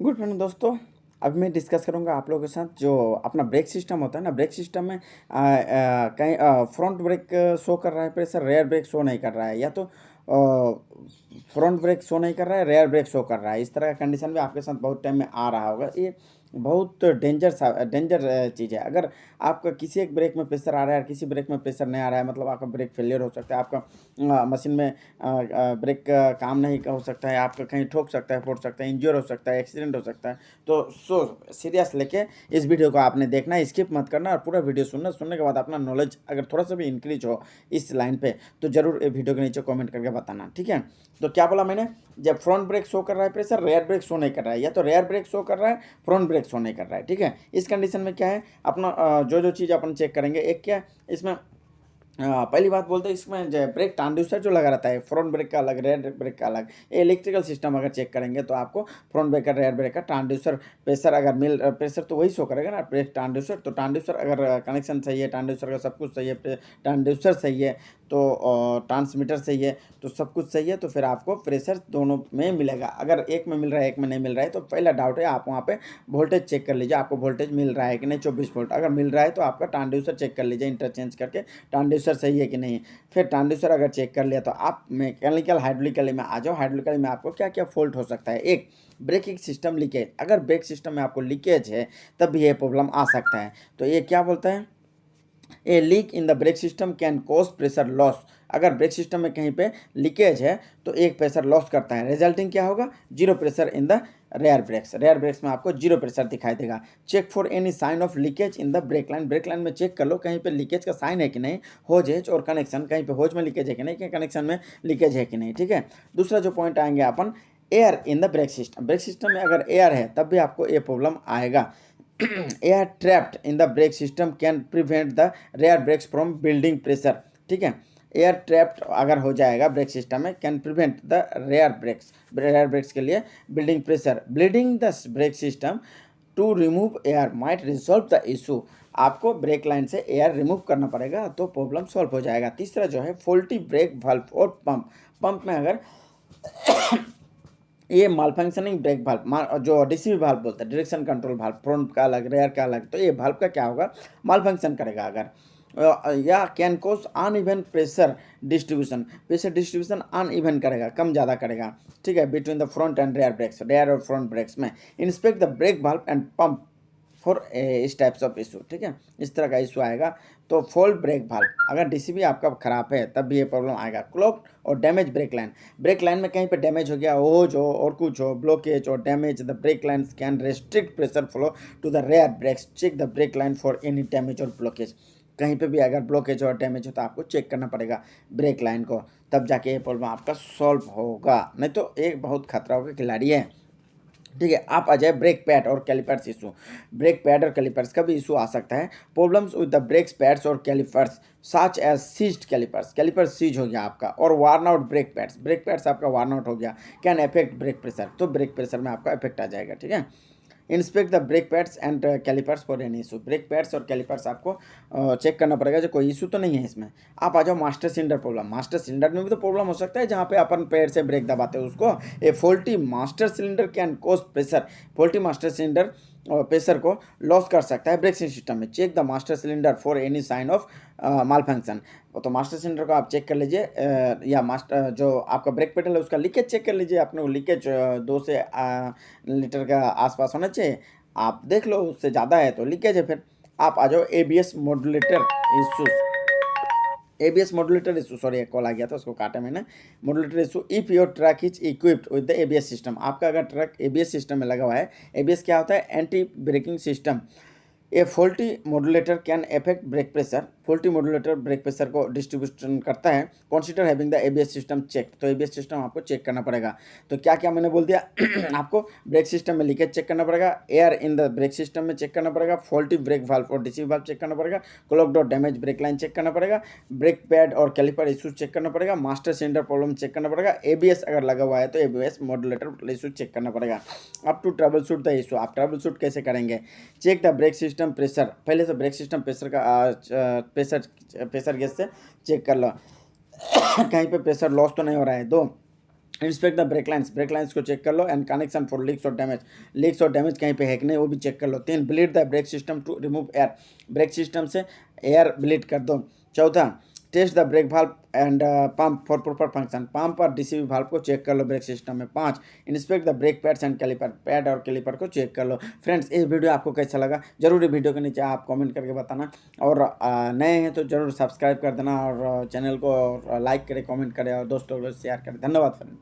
Good morning दोस्तों। अब मैं डिस्कस करूंगा आप लोगों के साथ जो अपना ब्रेक सिस्टम होता है ना। ब्रेक सिस्टम में कहीं फ्रंट ब्रेक शो कर रहा है प्रेशर, रेयर ब्रेक शो नहीं कर रहा है, या तो फ्रंट ब्रेक शो नहीं कर रहा है, रेयर ब्रेक शो कर रहा है। इस तरह का कंडीशन भी आपके साथ बहुत टाइम में आ रहा होगा। ये बहुत डेंजर चीज़ है। अगर आपका किसी एक ब्रेक में प्रेशर आ रहा है और किसी ब्रेक में प्रेशर नहीं आ रहा है, मतलब आपका ब्रेक फेलियर हो सकता है। आपका मशीन में ब्रेक काम नहीं हो सकता है, आपका कहीं ठोक सकता है, फोड़ सकता है, इंजर हो सकता है, एक्सीडेंट हो सकता है। तो सीरियस लेके इस वीडियो को आपने देखना है, स्किप मत करना और पूरा वीडियो सुनने के बाद अपना नॉलेज अगर थोड़ा सा भी इंक्रीज हो इस लाइन पे तो जरूर ये वीडियो के नीचे कमेंट करके बताना, ठीक है। तो क्या बोला मैंने, जब फ्रंट ब्रेक शो कर रहा है प्रेशर, रेयर ब्रेक शो नहीं कर रहा है, या तो रेयर ब्रेक शो कर रहा है, फ्रंट ब्रेक शो नहीं कर रहा है, ठीक है। इस कंडीशन में क्या है, अपना जो जो चीज़ अपन चेक करेंगे, एक क्या है इसमें पहली बात बोलते हैं, इसमें जो ब्रेक ट्रांसड्यूसर जो लगा रहता है, फ्रंट ब्रेक का अलग, रेयर ब्रेक का अलग। ये इलेक्ट्रिकल सिस्टम अगर चेक करेंगे तो आपको फ्रंट ब्रेक का, रेयर ब्रेक का ट्रांसड्यूसर प्रेशर अगर प्रेशर तो वही शो करेगा ना, ब्रेक ट्रांसड्यूसर। तो ट्रांसड्यूसर अगर कनेक्शन सही है, ट्रांसड्यूसर का सब कुछ सही है, ट्रांसड्यूसर सही है, तो ट्रांसमीटर सही है, तो सब कुछ सही है, तो फिर आपको प्रेशर दोनों में मिलेगा। अगर एक में मिल रहा है, एक में नहीं मिल रहा है, तो पहला डाउट है आप वहाँ पे वोल्टेज चेक कर लीजिए, आपको वोल्टेज मिल रहा है कि नहीं, 24 वोल्ट। अगर मिल रहा है तो आपका ट्रांसड्यूसर चेक कर लीजिए, इंटरचेंज करके ट्रांसड्यूसर सही है कि नहीं। फिर ट्रांसड्यूसर अगर चेक कर लिया तो आप मैकेनिकल हाइड्रोलिकली में आ जाओ। हाइड्रोलिकली में आपको क्या क्या फॉल्ट हो सकता है। एक, ब्रेकिंग सिस्टम लीकेज। अगर ब्रेक सिस्टम में आपको लीकेज है तब भी ये प्रॉब्लम आ सकता है। तो ये क्या बोलता है, a leak in the brake system can cause pressure loss. अगर ब्रेक सिस्टम में कहीं पे लीकेज है तो एक प्रेशर लॉस करता है, रिजल्टिंग क्या होगा, zero pressure in the rear brakes. Rear brakes में आपको जीरो प्रेशर दिखाई देगा। Check for any sign of leakage in the brake line. Brake line में चेक कर लो कहीं पे लीकेज का साइन है कि नहीं, होज और कनेक्शन, कहीं पे होज में लीकेज है कि नहीं, कनेक्शन में लीकेज है कि नहीं, ठीक है। दूसरा जो पॉइंट आएंगे अपन, air in the brake system. Brake system में अगर एयर है तब भी आपको ये प्रॉब्लम आएगा। Air trapped in the brake system can prevent the rear brakes from building pressure, ठीक है। एयर ट्रैप्ड अगर हो जाएगा ब्रेक सिस्टम में, can prevent the rear brakes के लिए building pressure. Bleeding the brake system to remove air might resolve the issue. आपको brake line से एयर रिमूव करना पड़ेगा तो प्रॉब्लम सॉल्व हो जाएगा। तीसरा जो है, फॉल्टी ब्रेक वाल्व और पंप। पंप में अगर ये माल फंक्शनिंग ब्रेक वाल्व, जो डीसीबी वाल्व बोलते हैं, डायरेक्शन कंट्रोल वाल्व, फ्रंट का अलग, रेयर का अलग, तो ये वाल्व का क्या होगा, माल फंक्शन करेगा अगर, या can cause uneven pressure distribution. Pressure distribution uneven करेगा, कम ज़्यादा करेगा, ठीक है, between the front and rear brakes, rear और फ्रंट ब्रेक्स में। Inspect the brake valve and pump for इस टाइप्स ऑफ इशू, ठीक है। इस तरह का इशू आएगा। तो फॉल्ट ब्रेक वाल्व, अगर डीसीबी आपका खराब है तब भी ये प्रॉब्लम आएगा। क्लॉग और damage brake line. Brake line में कहीं पे डैमेज हो गया, ओज हो और कुछ हो, ब्लॉकेज और damage the brake line can restrict pressure flow to the rear brakes. Check the brake line for any damage और ब्लॉकेज। कहीं पे भी अगर ब्लॉकेज और डैमेज हो तो आपको चेक करना पड़ेगा ब्रेक लाइन को, तब जाके ये प्रॉब्लम आपका सॉल्व होगा, नहीं तो एक बहुत खतरा होगा खिलाड़ी है, ठीक है। आप आ जाए ब्रेक पैड और कैलिपर्स इशू। ब्रेक पैड और कैलिपर्स का भी इशू आ सकता है। Problems with the brake pads और calipers such as seized calipers. Caliper seize हो गया आपका, और worn out brake pads, brake pads आपका वार्न आउट हो गया, कैन अफेक्ट ब्रेक प्रेशर। तो ब्रेक प्रेशर में आपका इफेक्ट आ जाएगा, ठीक है। Inspect the brake pads and calipers for any issue. Break pads और कैलिपर्स आपको चेक करना पड़ेगा जो कोई इशू तो नहीं है इसमें। आप आ जाओ master cylinder problem. Master cylinder में भी तो प्रॉब्लम हो सकता है, जहाँ पे अपन पैर से ब्रेक दबाते हैं उसको। A faulty master cylinder can cause pressure. Faulty master cylinder pressure को लॉस कर सकता है ब्रेक सिस्टम में। Check the master cylinder for any sign of malfunction. तो मास्टर सिलेंडर को आप चेक कर लीजिए, या मास्टर जो आपका ब्रेक पेडल है उसका लीकेज चेक कर लीजिए। अपने को लीकेज 2 से लीटर का आसपास होना चाहिए, आप देख लो उससे ज़्यादा है तो लीकेज है। फिर आप आ जाओ ABS modulator issues. ABS modulator issue, sorry एक कॉल आ गया था उसको काटा मैंने। Modulator issue, if your truck is equipped with the ABS system. आपका अगर ट्रक एबीएस सिस्टम में लगा हुआ है, एबीएस क्या होता है, anti braking system. A faulty modulator can affect brake pressure. Faulty modulator brake pressure को डिस्ट्रीब्यूशन करता है। Consider having the ABS system check. तो एबीएस सिस्टम आपको चेक करना पड़ेगा। तो क्या क्या मैंने बोल दिया आपको ब्रेक सिस्टम में लीकेज चेक करना पड़ेगा, air in the brake system में चेक करना पड़ेगा, फॉल्टी ब्रेक वाल्व और डीसीबी वाल्व चेक करना पड़ेगा, क्लॉग्ड और डैमेज ब्रेक लाइन चेक करना पड़ेगा, ब्रेक पैड और कैलिपर इशूज चेक करना पड़ेगा, मास्टर सिलेंडर प्रॉब्लम चेक करना पड़ेगा, एबीएस अगर लगा हुआ है तो एबीएस मॉड्यूलेटर इशूज चेक करना पड़ेगा। Up to troubleshoot the issue. आप ट्रबल शूट कैसे करेंगे, check the brake system pressure. पहले तो ब्रेक सिस्टम प्रेशर का प्रेशर गैस से चेक कर लो कहीं पे प्रेशर लॉस तो नहीं हो रहा है। दो, इंस्पेक्ट द ब्रेक लाइन्स को चेक कर लो एंड कनेक्शन फॉर लीक्स और डैमेज कहीं पे है कि नहीं वो भी चेक कर लो। 3 bleed the brake system to remove air, brake system से एयर ब्लीड कर दो। चौथा, test the brake valve and pump for proper function, pump और डीसीबी वाल्व को चेक कर लो ब्रेक सिस्टम में। 5, inspect the brake pads and caliper, pad और कैलिपर को चेक कर लो। फ्रेंड्स, ये वीडियो आपको कैसा लगा जरूर वीडियो के नीचे आप कमेंट करके बताना, और नए हैं तो जरूर सब्सक्राइब कर देना, और चैनल को लाइक करें, कमेंट करें और दोस्तों को शेयर करें। धन्यवाद फ्रेंड।